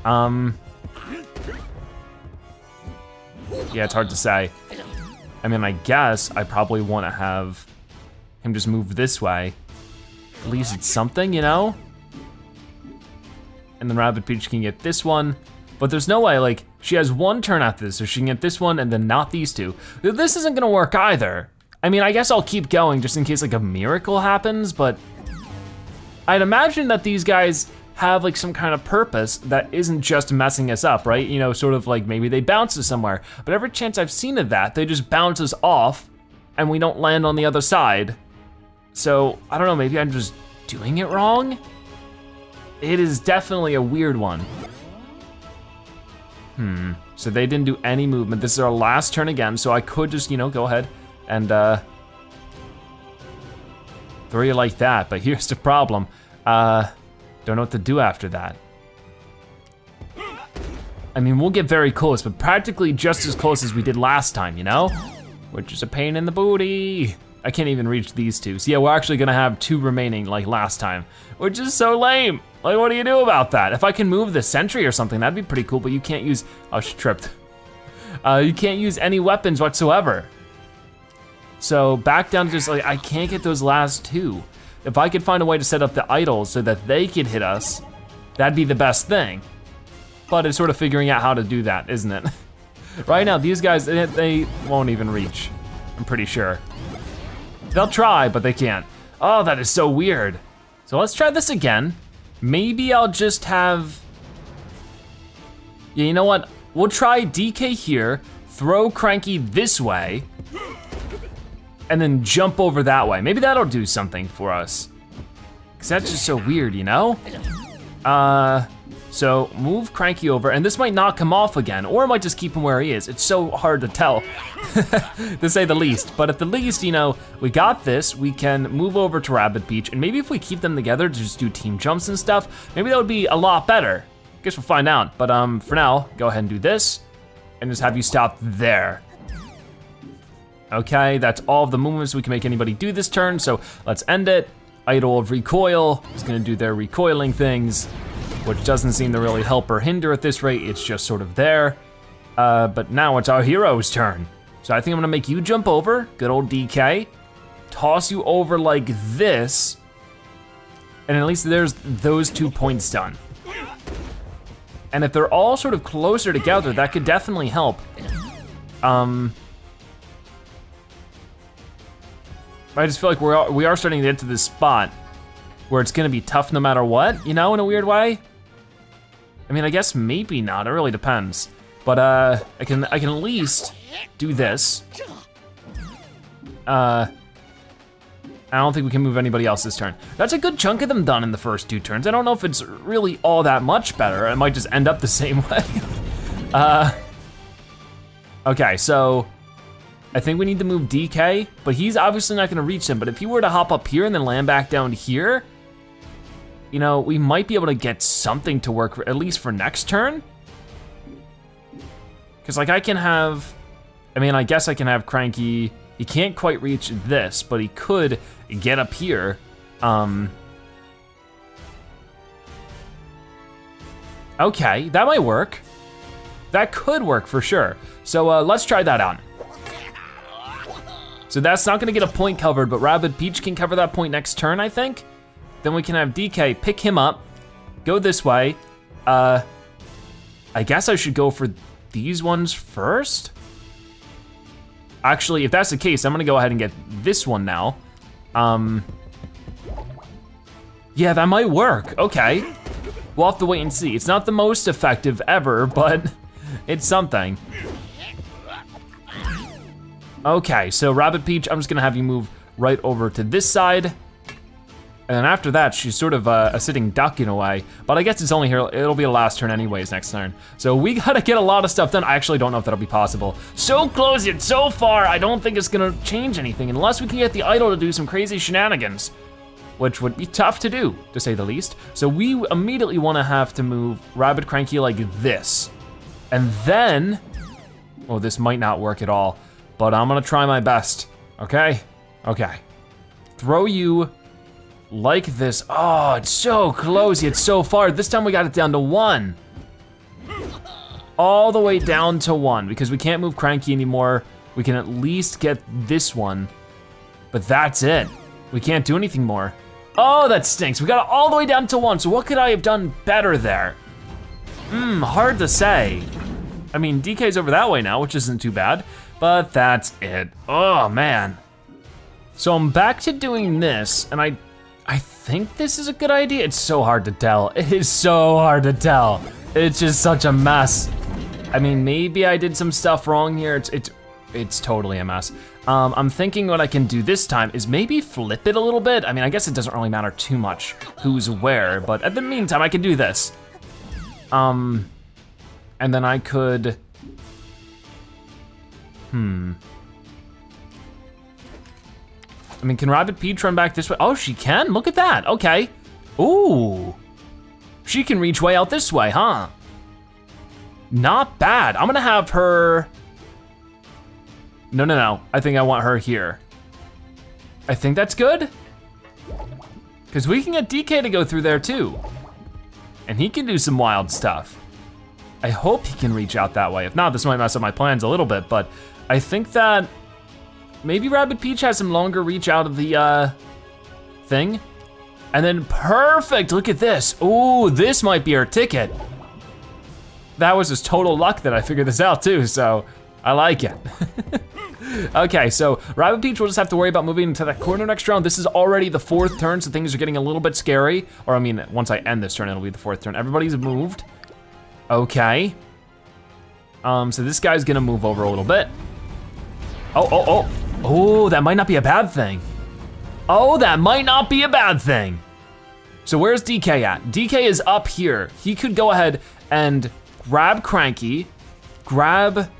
Speaker 1: Yeah, it's hard to say. I mean, I guess I probably wanna have him just move this way. At least it's something, you know? And then Rabbid Peach can get this one, but there's no way, like, she has 1 turn after this, so she can get this one and then not these 2. This isn't gonna work either. I mean, I guess I'll keep going just in case like a miracle happens, but I'd imagine that these guys have like some kind of purpose that isn't just messing us up, right? You know, sort of like maybe they bounce us somewhere, but every chance I've seen of that, they just bounce us off and we don't land on the other side. So, I don't know, maybe I'm just doing it wrong? It is definitely a weird one. So they didn't do any movement. This is our last turn again, so I could just, you know, go ahead and throw you like that, but here's the problem. Don't know what to do after that. I mean, we'll get very close, but practically just as close as we did last time, you know? Which is a pain in the booty. I can't even reach these 2. So yeah, we're actually gonna have 2 remaining like last time, which is so lame. Like, what do you do about that? If I can move the sentry or something, that'd be pretty cool, but you can't use, oh, she tripped. You can't use any weapons whatsoever. So back down to just like, I can't get those last 2. If I could find a way to set up the idols so that they could hit us, that'd be the best thing. But it's sort of figuring out how to do that, isn't it? Right now, these guys, they won't even reach, I'm pretty sure. They'll try, but they can't. Oh, that is so weird. So let's try this again. Maybe I'll just have, yeah, you know what? We'll try DK here, throw Cranky this way, and then jump over that way. Maybe that'll do something for us. Cause that's just so weird, you know? So move Cranky over, and this might knock him off again, or it might just keep him where he is. It's so hard to tell, to say the least. But at the least, you know, we got this. We can move over to Rabbid Peach, and maybe if we keep them together to just do team jumps and stuff, maybe that would be a lot better. Guess we'll find out. But for now, go ahead and do this, and just have you stop there. Okay, that's all of the movements we can make anybody do this turn, so let's end it. Idol of Recoil is gonna do their recoiling things, which doesn't seem to really help or hinder at this rate, it's just sort of there. But now it's our hero's turn. So I think I'm gonna make you jump over, good old DK, toss you over like this, and at least there's those 2 points done. And if they're all sort of closer together, that could definitely help. I just feel like we are starting to get to this spot where it's gonna be tough no matter what, you know, in a weird way. I mean, I guess maybe not, it really depends. But I can at least do this. I don't think we can move anybody else this turn. That's a good chunk of them done in the first 2 turns. I don't know if it's really all that much better. It might just end up the same way. Okay, so I think we need to move DK, but he's obviously not gonna reach him. But if he were to hop up here and then land back down here, you know, we might be able to get something to work, at least for next turn. Cause like I guess I can have Cranky, he can't quite reach this, but he could get up here. Okay, that might work. That could work for sure. So let's try that out. So that's not gonna get a point covered, but Rabbid Peach can cover that point next turn, I think. Then we can have DK pick him up, go this way. I guess I should go for these ones first. Actually, if that's the case, I'm gonna go ahead and get this one now. Yeah, that might work, okay. We'll have to wait and see. It's not the most effective ever, but it's something. Okay, so Rabbid Peach, I'm just gonna have you move right over to this side. And then after that, she's sort of a sitting duck in a way, but I guess it's only here, it'll be the last turn anyways next turn. So we gotta get a lot of stuff done. I actually don't know if that'll be possible. So close yet so far, I don't think it's gonna change anything unless we can get the idol to do some crazy shenanigans, which would be tough to do, to say the least. So we immediately wanna have to move Rabbid Cranky like this. And then, oh, this might not work at all, but I'm gonna try my best, okay? Okay, throw you like this. Oh, it's so close yet so far. This time we got it down to 1. All the way down to 1, because we can't move Cranky anymore. We can at least get this one, but that's it. We can't do anything more. Oh, that stinks. We got it all the way down to 1, so what could I have done better there? Hard to say. I mean, DK's over that way now, which isn't too bad, but that's it. Oh, man. So I'm back to doing this, and I think this is a good idea. It's so hard to tell. It is so hard to tell. It's just such a mess. I mean, maybe I did some stuff wrong here. It's totally a mess. I'm thinking what I can do this time is maybe flip it a little bit. I mean, I guess it doesn't really matter too much who's where, but at the meantime, I can do this. And then I could, I mean, can Rabbid Peach run back this way? Oh, she can, look at that, okay. Ooh, she can reach way out this way, huh? Not bad, I'm gonna have her, no, I think I want her here. I think that's good. Cause we can get DK to go through there too. And he can do some wild stuff. I hope he can reach out that way. If not, this might mess up my plans a little bit, but I think that maybe Rabbid Peach has some longer reach out of the thing. And then perfect, look at this. Ooh, this might be our ticket. that was just total luck that I figured this out too, so I like it. Okay, so Rabbid Peach will just have to worry about moving into that corner next round. This is already the 4th turn, so things are getting a little bit scary. Or I mean, once I end this turn, it'll be the 4th turn. Everybody's moved. Okay. So this guy's gonna move over a little bit. Oh, that might not be a bad thing. Oh, that might not be a bad thing. So where's DK at? DK is up here. He could go ahead and grab Cranky, grab,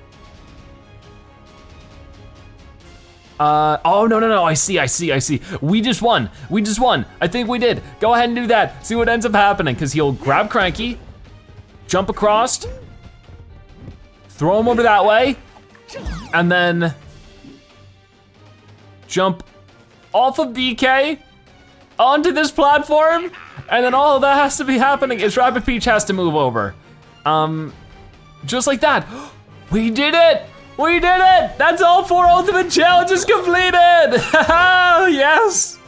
Speaker 1: oh, no, I see. We just won. I think we did. Go ahead and do that. See what ends up happening, because he'll grab Cranky, jump across, throw him over that way, and then jump off of DK onto this platform, and then all that has to be happening is Rabbid Peach has to move over. Just like that. We did it! We did it! That's all 4 ultimate challenges completed! Yes!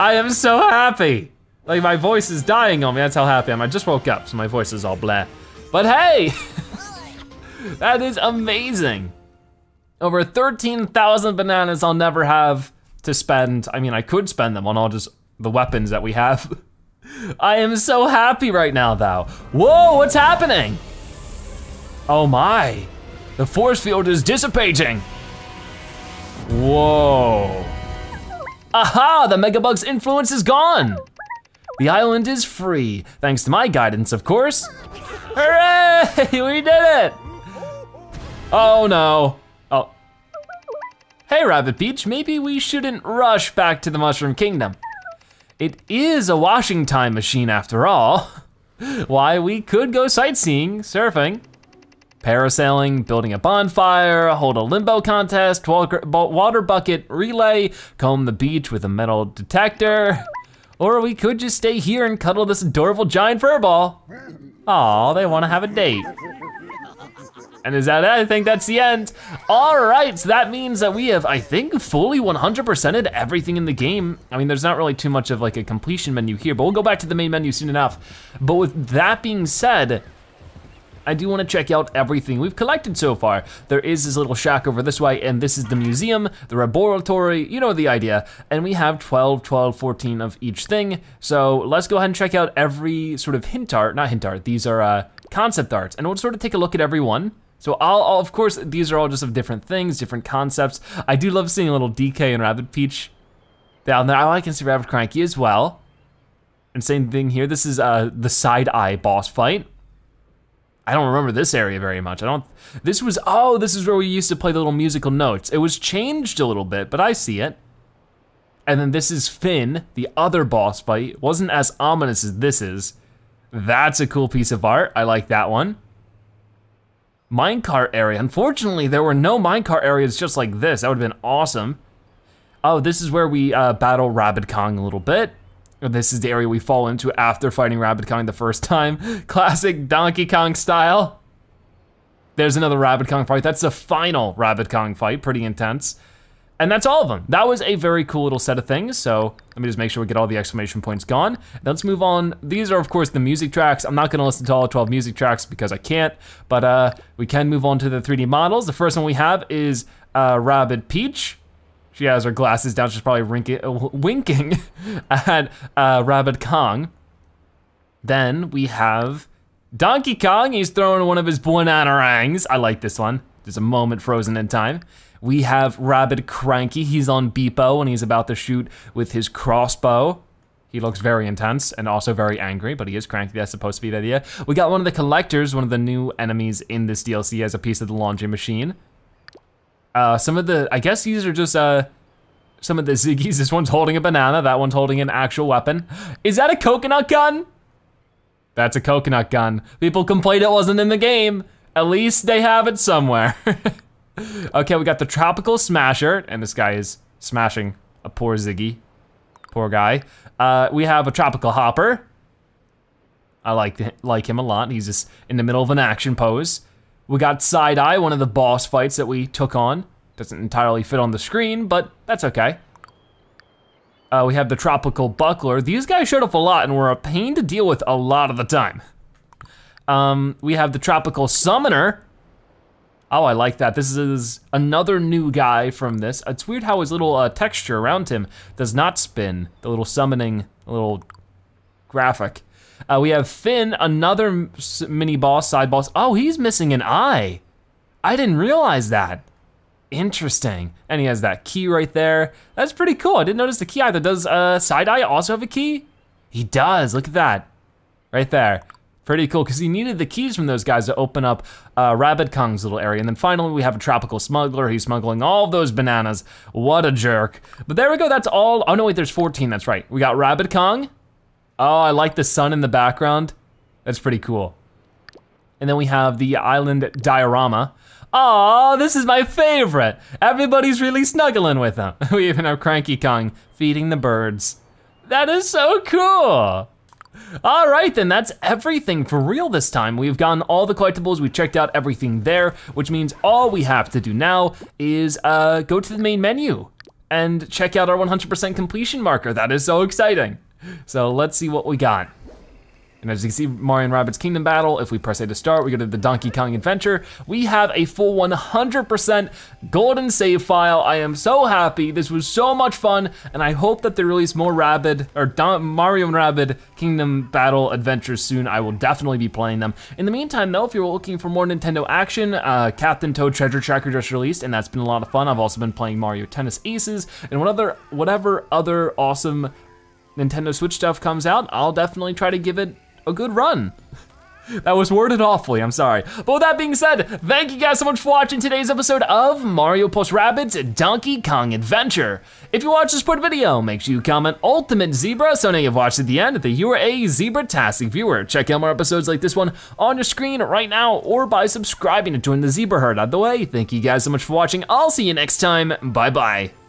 Speaker 1: I am so happy. Like, my voice is dying on me, that's how happy I am. I just woke up, so my voice is all blah. But hey! That is amazing. Over 13,000 bananas I'll never have to spend. I mean, I could spend them on all just the weapons that we have. I am so happy right now, though. Whoa, what's happening? Oh my. The force field is dissipating. Whoa. Aha, the Megabug's influence is gone. The island is free, thanks to my guidance, of course. Hooray, we did it. Oh no. Oh. Hey, Rabbid Peach, maybe we shouldn't rush back to the Mushroom Kingdom. It is a washing time machine after all. Why, we could go sightseeing, surfing, parasailing, building a bonfire, hold a limbo contest, water bucket relay, comb the beach with a metal detector, or we could just stay here and cuddle this adorable giant furball. Aw, they wanna have a date. And is that it? I think that's the end. All right, so that means that we have, I think, fully 100%ed everything in the game. I mean, there's not really too much of like a completion menu here, but we'll go back to the main menu soon enough. But with that being said, I do wanna check out everything we've collected so far. There is this little shack over this way, and this is the museum, the laboratory, you know the idea. And we have 12, 14 of each thing. So let's go ahead and check out every sort of not hint art, these are concept arts. And we'll sort of take a look at every one. So I'll, of course, these are all just of different things, different concepts. I do love seeing a little DK and Rabbid Peach down there. I can see Rabbid Cranky as well. And same thing here, this is the side eye boss fight. I don't remember this area very much. This is where we used to play the little musical notes. It was changed a little bit, but I see it. And then this is Finn, the other boss fight. It wasn't as ominous as this is. That's a cool piece of art, I like that one. Minecart area. Unfortunately, there were no minecart areas just like this. That would've been awesome. Oh, this is where we battle Rabbid Kong a little bit. This is the area we fall into after fighting Rabbid Kong the first time. Classic Donkey Kong style. There's another Rabbid Kong fight. That's the final Rabbid Kong fight, pretty intense. And that's all of them. That was a very cool little set of things, so let me just make sure we get all the exclamation points gone. Now let's move on. These are, of course, the music tracks. I'm not gonna listen to all 12 music tracks because I can't, but we can move on to the 3D models. The first one we have is Rabbid Peach. She has her glasses down, she's probably winking at Rabbid Kong. Then we have Donkey Kong. He's throwing one of his bananarangs. I like this one. There's a moment frozen in time. We have Rabbid Cranky. He's on Beepo and he's about to shoot with his crossbow. He looks very intense and also very angry, but he is cranky. That's supposed to be the idea. We got one of the collectors, one of the new enemies in this DLC as a piece of the laundry machine. Some of the, I guess these are just some of the Ziggies. This one's holding a banana, that one's holding an actual weapon. Is that a coconut gun? That's a coconut gun. People complained it wasn't in the game. At least they have it somewhere. Okay, we got the Tropical Smasher, and this guy is smashing a poor Ziggy. Poor guy. We have a Tropical Hopper. I like him a lot. He's just in the middle of an action pose. We got Side Eye, one of the boss fights that we took on. Doesn't entirely fit on the screen, but that's okay. We have the Tropical Buckler. These guys showed up a lot and were a pain to deal with a lot of the time. We have the tropical summoner. Oh, I like that. This is another new guy from this. It's weird how his little texture around him does not spin, the little summoning, little graphic. We have Finn, another mini boss, side boss. Oh, he's missing an eye. I didn't realize that. Interesting. And he has that key right there. That's pretty cool. I didn't notice the key either. Does Side Eye also have a key? He does, look at that. Right there. Pretty cool, because he needed the keys from those guys to open up Rabbid Kong's little area. And then finally we have a tropical smuggler. He's smuggling all of those bananas. What a jerk. But there we go, that's all. Oh no, wait, there's 14, that's right. We got Rabbid Kong. Oh, I like the sun in the background. That's pretty cool. And then we have the island diorama. Oh, this is my favorite. Everybody's really snuggling with him. We even have Cranky Kong feeding the birds. That is so cool. All right, then that's everything for real this time. We've gotten all the collectibles, we checked out everything there, which means all we have to do now is go to the main menu and check out our 100% completion marker. That is so exciting. So let's see what we got. And as you can see, Mario and Rabbids Kingdom Battle, if we press A to start, we go to the Donkey Kong Adventure. We have a full 100% golden save file. I am so happy, this was so much fun, and I hope that they release more Mario and Rabbid Kingdom Battle adventures soon. I will definitely be playing them. In the meantime though, if you're looking for more Nintendo action, Captain Toad Treasure Tracker just released, and that's been a lot of fun. I've also been playing Mario Tennis Aces, and whatever other awesome Nintendo Switch stuff comes out, I'll definitely try to give it a good run. That was worded awfully, I'm sorry. But with that being said, thank you guys so much for watching today's episode of Mario plus Rabbids Donkey Kong Adventure. If you watched this part video, make sure you comment Ultimate Zebra so now you've watched at the end that you are a zebra-tastic viewer. Check out more episodes like this one on your screen right now or by subscribing to join the Zebra Herd. Either way, thank you guys so much for watching. I'll see you next time, bye-bye.